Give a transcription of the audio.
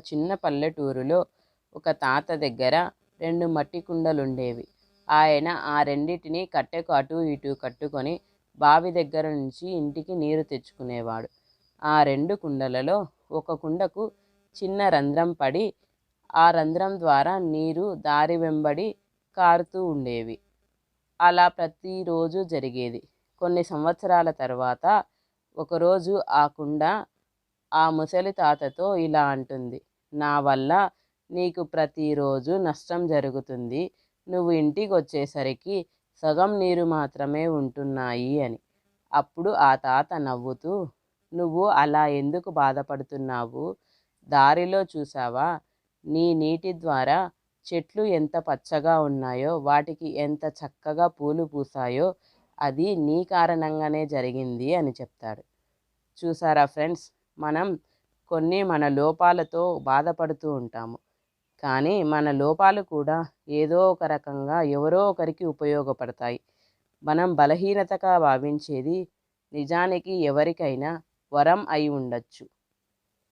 చిన్న పల్లెటూరులో ఒక తాత దగ్గర 2 మట్టి కుండలుండేవి. ఆయన ఆ రెండిటిని కట్టెకు అటూ ఇటూ కట్టుకొని బావి దగ్గర నుంచి ఇంటికి నీరు తెచ్చుకునేవాడు. ఆ 2 కుండలలో ఒక కుండకు చిన్న రంధ్రం పడి, ఆ రంధ్రం ద్వారా నీరు దారి వెంబడి కారుతూ ఉండేవి. అలా ప్రతిరోజు జరిగేది. కొన్ని సంవత్సరాల తర్వాత ఒకరోజు ఆ కుండ ఆ ముసలి తాతతో ఇలా అంటుంది: "నా వల్ల నీకు ప్రతిరోజు నష్టం జరుగుతుంది. నువ్వు ఇంటికొచ్చేసరికి సగం నీరు మాత్రమే ఉంటున్నాయి" అని. అప్పుడు ఆ తాత నవ్వుతూ, "నువ్వు అలా ఎందుకు బాధపడుతున్నావు? దారిలో చూసావా? నీ నీటి ద్వారా చెట్లు ఎంత పచ్చగా ఉన్నాయో, వాటికి ఎంత చక్కగా పూలు పూసాయో, అది నీ కారణంగానే జరిగింది" అని చెప్తాడు. చూసారా ఫ్రెండ్స్, మనం మన లోపాలతో బాధపడుతూ ఉంటాము. కానీ మన లోపాలు కూడా ఏదో ఒక రకంగా ఎవరో ఒకరికి ఉపయోగపడతాయి. మనం బలహీనతగా భావించేది నిజానికి ఎవరికైనా వరం అయి ఉండొచ్చు.